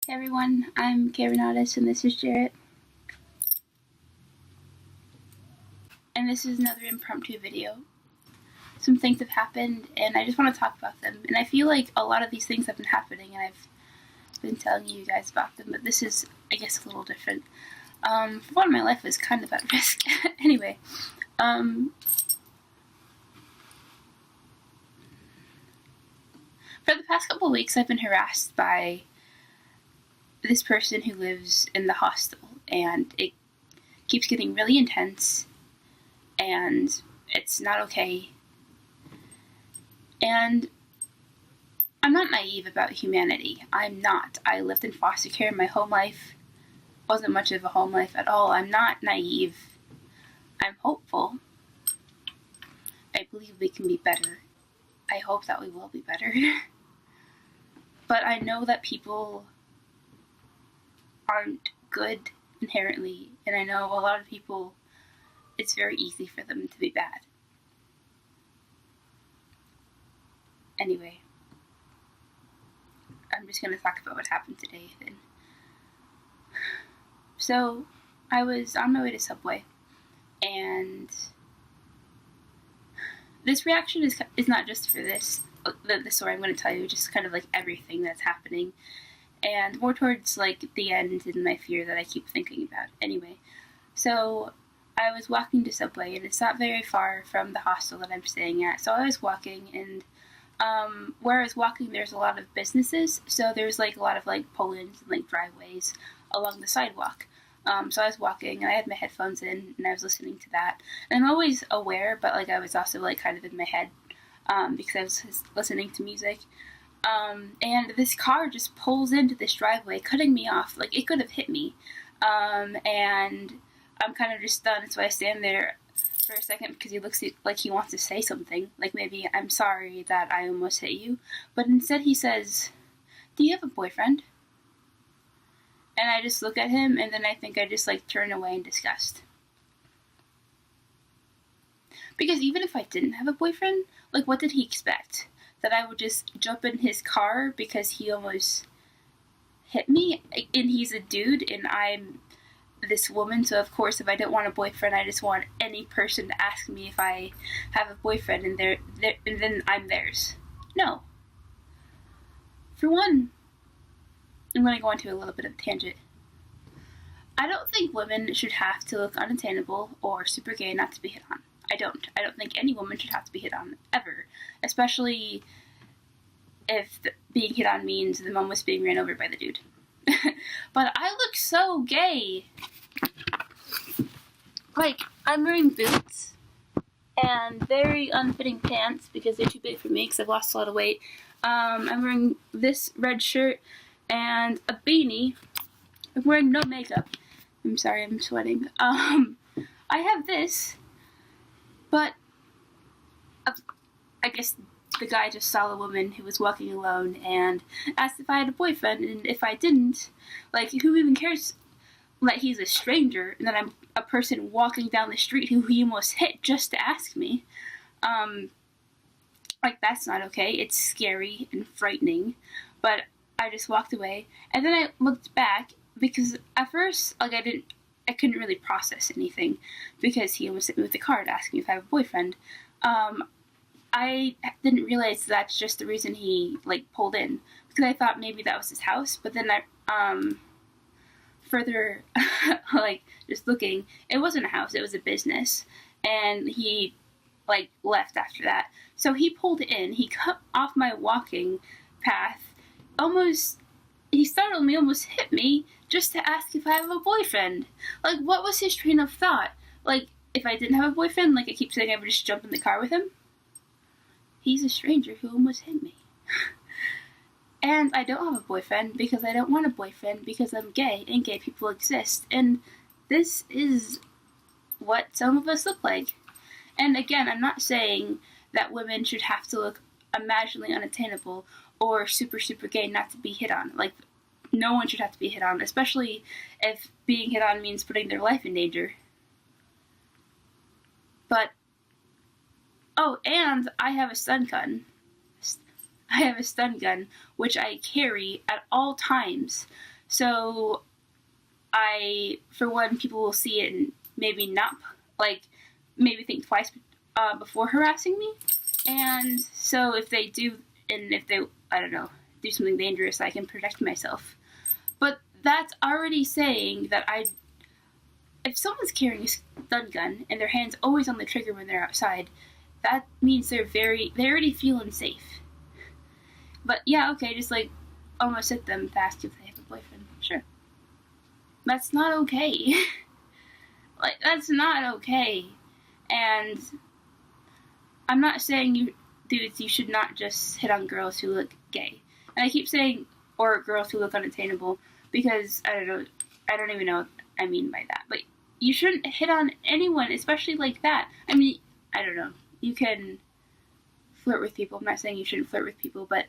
Hey everyone, I'm Karen Otis and this is Jarrett. And this is another impromptu video. Some things have happened and I just want to talk about them. And I feel like a lot of these things have been happening and I've been telling you guys about them, but this is, I guess, a little different. For one, my life was kind of at risk. Anyway, for the past couple of weeks I've been harassed by this person who lives in the hostel, and it keeps getting really intense, and it's not okay. And I'm not naive about humanity. I'm not. I lived in foster care my whole life. Wasn't much of a home life at all. I'm not naive. I'm hopeful. I believe we can be better. I hope that we will be better. But I know that people aren't good inherently, and I know a lot of people, it's very easy for them to be bad. Anyway, I'm just going to talk about what happened today then. So, I was on my way to Subway, and this reaction is not just for this, the story I'm going to tell you, just kind of like everything that's happening, and more towards like the end and my fear that I keep thinking about. Anyway, so I was walking to Subway, and it's not very far from the hostel that I'm staying at, so I was walking, and where I was walking there's a lot of businesses, so there's like a lot of like pull-ins and like driveways along the sidewalk. So I was walking, and I had my headphones in, and I was listening to that. And I'm always aware, but like I was also like kind of in my head, because I was listening to music. And this car just pulls into this driveway, cutting me off. Like, it could have hit me. And I'm kind of just stunned, so I stand there for a second because he looks like he wants to say something. Like, maybe, I'm sorry that I almost hit you. But instead he says, "Do you have a boyfriend?" And I just look at him, and then I think I just, like, turn away in disgust. Because even if I didn't have a boyfriend, like, what did he expect? That I would just jump in his car because he almost hit me? And he's a dude, and I'm this woman, so of course if I don't want a boyfriend, I just want any person to ask me if I have a boyfriend, and then I'm theirs. No. For one, I'm going to go into a little bit of a tangent. I don't think women should have to look unattainable or super gay not to be hit on. I don't think any woman should have to be hit on, ever. Especially if being hit on means the mom was being ran over by the dude. But I look so gay. Like, I'm wearing boots and very unfitting pants because they're too big for me because I've lost a lot of weight. I'm wearing this red shirt and a beanie. I'm wearing no makeup. I'm sorry, I'm sweating. I have this, but I guess the guy just saw a woman who was walking alone and asked if I had a boyfriend, and if I didn't, like, who even cares that he's a stranger and that I'm a person walking down the street who he almost hit just to ask me? Like, that's not okay. It's scary and frightening, but I just walked away, and then I looked back because at first, like, I couldn't really process anything because he almost hit me with the car to ask me if I have a boyfriend. I didn't realize that's just the reason he, like, pulled in, because I thought maybe that was his house, but then I, further, like, just looking, it wasn't a house, it was a business, and he, like, left after that. So he pulled in, he cut off my walking path, he startled me, almost hit me, just to ask if I have a boyfriend. Like, what was his train of thought? Like, if I didn't have a boyfriend, like, I keep saying I would just jump in the car with him? He's a stranger who almost hit me. And I don't have a boyfriend because I don't want a boyfriend because I'm gay, and gay people exist. And this is what some of us look like. And again, I'm not saying that women should have to look imaginably unattainable or super, super gay not to be hit on. Like, no one should have to be hit on, especially if being hit on means putting their life in danger. But, oh, and I have a stun gun, which I carry at all times So for one, people will see it and maybe not, like, maybe think twice before harassing me. And so if they do, and if they, I don't know, do something dangerous, I can protect myself. But that's already saying that if someone's carrying a stun gun and their hand's always on the trigger when they're outside, that means they already feel unsafe. But yeah, okay, just like almost hit them to ask if they have a boyfriend. Sure. That's not okay. Like, that's not okay. And I'm not saying you should not just hit on girls who look gay. And I keep saying, or girls who look unattainable, because I don't even know what I mean by that. But you shouldn't hit on anyone, especially like that. I mean, I don't know. You can flirt with people. I'm not saying you shouldn't flirt with people, but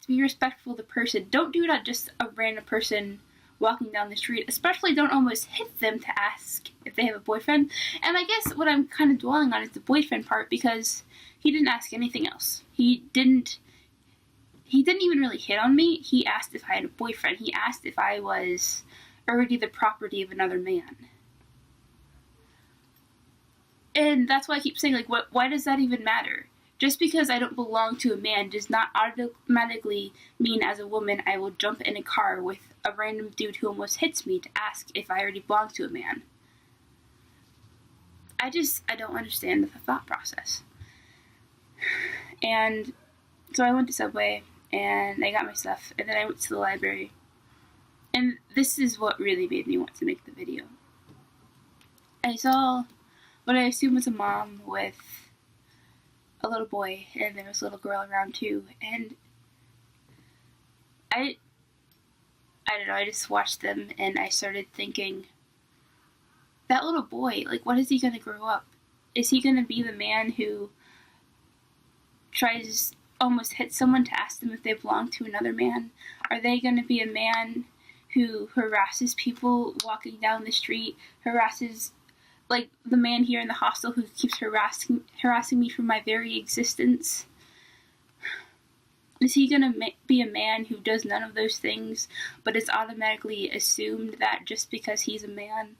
be respectful of the person. Don't do that just a random person walking down the street. Especially don't almost hit them to ask if they have a boyfriend. And I guess what I'm kind of dwelling on is the boyfriend part, because he didn't ask anything else. He didn't even really hit on me. He asked if I had a boyfriend. He asked if I was already the property of another man. And that's why I keep saying, like, why does that even matter? Just because I don't belong to a man does not automatically mean as a woman I will jump in a car with a random dude who almost hits me to ask if I already belong to a man. I don't understand the thought process. And so I went to Subway, and I got my stuff, and then I went to the library. And this is what really made me want to make the video. I saw what I assume was a mom with a little boy, and there was a little girl around too, and I don't know, I just watched them, and I started thinking, that little boy, like, what is he gonna grow up? Is he gonna be the man who tries almost hit someone to ask them if they belong to another man? Are they gonna be a man who harasses people walking down the street, harasses, like the man here in the hostel who keeps harassing me for my very existence? Is he gonna be a man who does none of those things, but is automatically assumed that just because he's a man?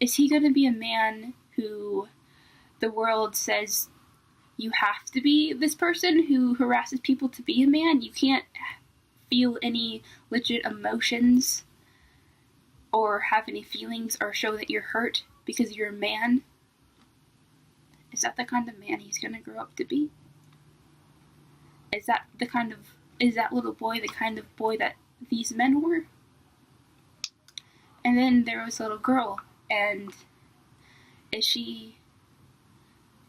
Is he gonna be a man who the world says you have to be this person who harasses people to be a man? You can't feel any legit emotions or have any feelings or show that you're hurt because you're a man? Is that the kind of man he's gonna grow up to be? Is that little boy the kind of boy that these men were? And then there was a little girl, and is she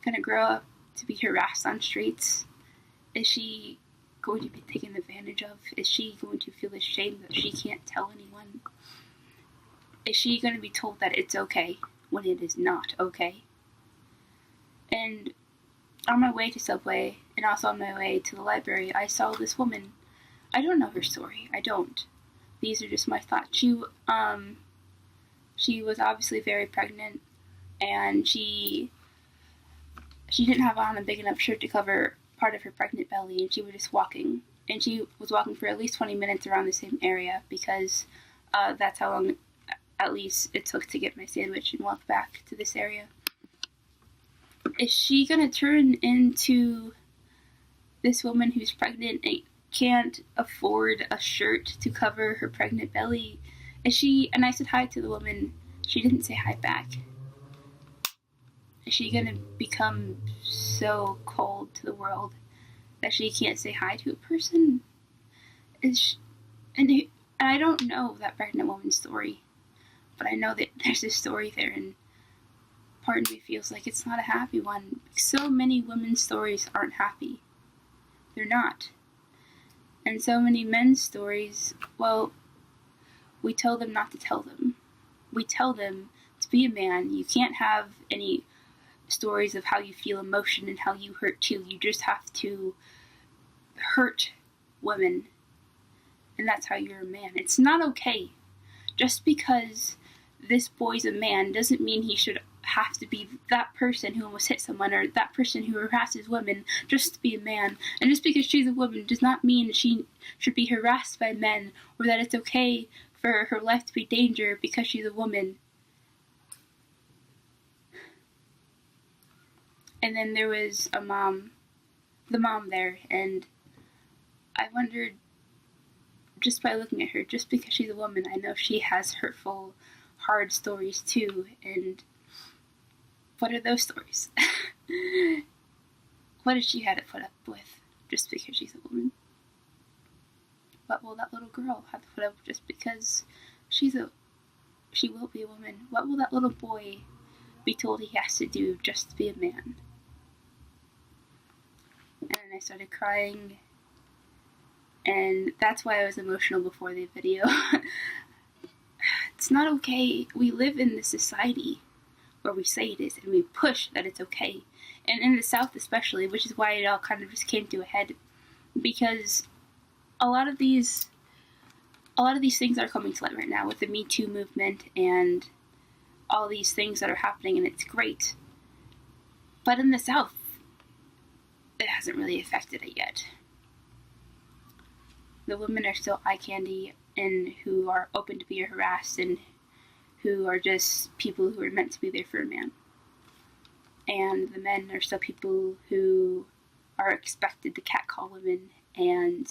gonna grow up to be harassed on streets? Is she going to be taken advantage of? Is she going to feel ashamed that she can't tell anyone? Is she going to be told that it's okay when it is not okay? And on my way to Subway, and also on my way to the library, I saw this woman. I don't know her story. I don't. These are just my thoughts. She was obviously very pregnant, and she didn't have on a big enough shirt to cover part of her pregnant belly, and she was just walking. And she was walking for at least 20 minutes around the same area, because that's how long, at least, it took to get my sandwich and walk back to this area. Is she gonna turn into this woman who's pregnant and can't afford a shirt to cover her pregnant belly? And I said hi to the woman, she didn't say hi back. Is she gonna become so cold to the world that she can't say hi to a person? And I don't know that pregnant woman's story, but I know that there's a story there, and part of me feels like it's not a happy one. So many women's stories aren't happy. They're not. And so many men's stories, well, we tell them not to tell them. We tell them to be a man. You can't have any stories of how you feel emotion and how you hurt too. You just have to hurt women, and that's how you're a man. It's not okay. Just because this boy's a man doesn't mean he should have to be that person who almost hit someone or that person who harasses women just to be a man. And just because she's a woman does not mean she should be harassed by men, or that it's okay for her life to be in danger because she's a woman. And then there was the mom there, and I wondered, just by looking at her, just because she's a woman, I know she has hurtful, hard stories too, and what are those stories? What has she had to put up with just because she's a woman? What will that little girl have to put up with just because she will be a woman? What will that little boy be told he has to do just to be a man? And then I started crying, and that's why I was emotional before the video. It's not okay. We live in this society where we say it is, and we push that it's okay. And in the South especially, which is why it all kind of just came to a head, because a lot of these things are coming to light right now with the Me Too movement and all these things that are happening, and it's great. But in the South, it hasn't really affected it yet. The women are still eye candy, and who are open to being harassed, and who are just people who are meant to be there for a man. And the men are still people who are expected to catcall women, and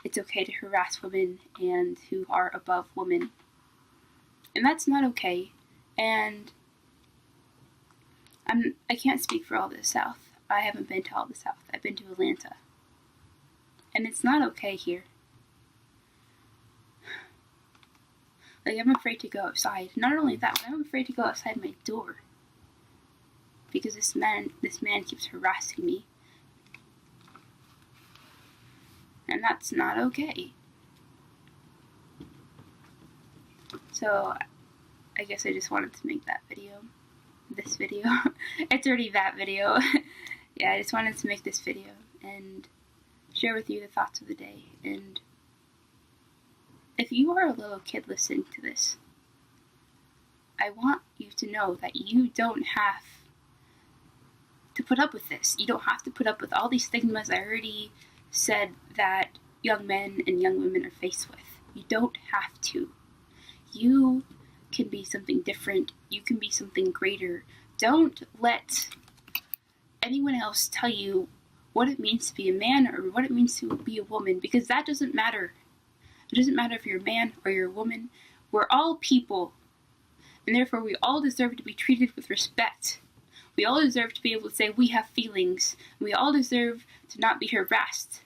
it's okay to harass women, and who are above women. And that's not okay. And I can't speak for all the South. I haven't been to all the South. I've been to Atlanta. And it's not okay here. Like, I'm afraid to go outside. Not only that, but I'm afraid to go outside my door. Because this man keeps harassing me. And that's not okay. So, I guess I just wanted to make that video. This video. It's already that video. Yeah, I just wanted to make this video and share with you the thoughts of the day. And if you are a little kid listening to this, I want you to know that you don't have to put up with this. You don't have to put up with all these stigmas I already said that young men and young women are faced with. You don't have to. You can be something different. You can be something greater. Don't let anyone else tell you what it means to be a man or what it means to be a woman, because that doesn't matter. It doesn't matter if you're a man or you're a woman. We're all people, and therefore we all deserve to be treated with respect. We all deserve to be able to say we have feelings. We all deserve to not be harassed.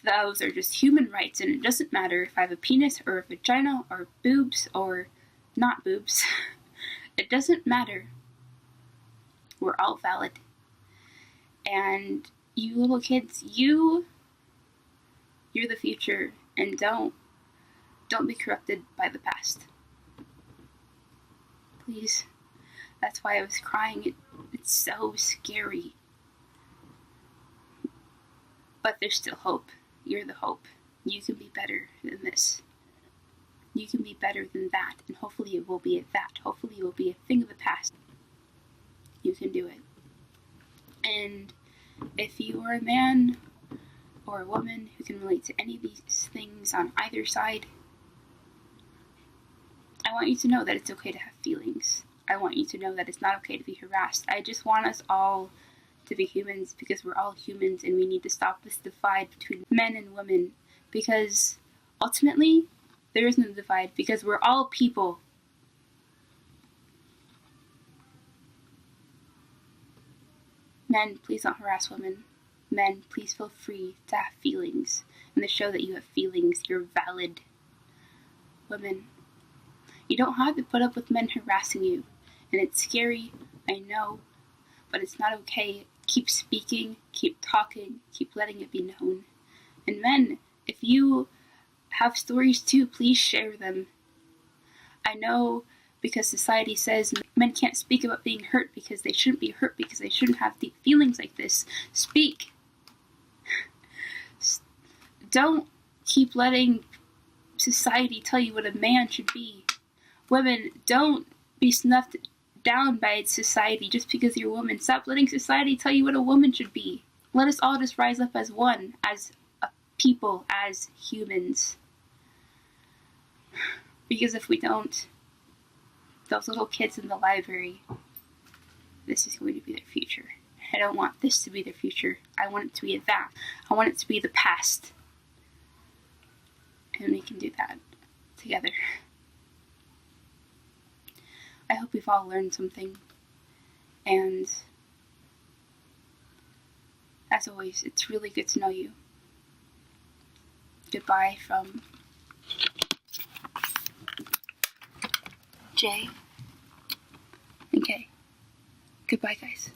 Those are just human rights, and it doesn't matter if I have a penis or a vagina or boobs or not boobs. It doesn't matter. We're all valid. And you little kids, you're the future, and don't be corrupted by the past. Please. That's why I was crying. It's so scary. But there's still hope. You're the hope. You can be better than this. You can be better than that, and hopefully it will be at that. Hopefully it will be a thing of the past. You can do it. And if you are a man or a woman who can relate to any of these things on either side, I want you to know that it's okay to have feelings. I want you to know that it's not okay to be harassed. I just want us all to be humans, because we're all humans, and we need to stop this divide between men and women, because ultimately there is no divide, because we're all people. Men, please don't harass women. Men, please feel free to have feelings and to show that you have feelings. You're valid. Women, you don't have to put up with men harassing you, and it's scary, I know, but it's not okay. Keep speaking, keep talking, keep letting it be known. And men, if you have stories too, please share them. I know, because society says men can't speak about being hurt because they shouldn't be hurt, because they shouldn't have deep feelings like this. Speak. Don't keep letting society tell you what a man should be. Women, don't be snuffed down by society just because you're a woman. Stop letting society tell you what a woman should be. Let us all just rise up as one, as a people, as humans. Because if we don't, those little kids in the library, this is going to be their future. I don't want this to be their future. I want it to be that. I want it to be the past. And we can do that together. I hope we've all learned something. And as always, it's really good to know you. Goodbye from Jay and Kay. Goodbye, guys.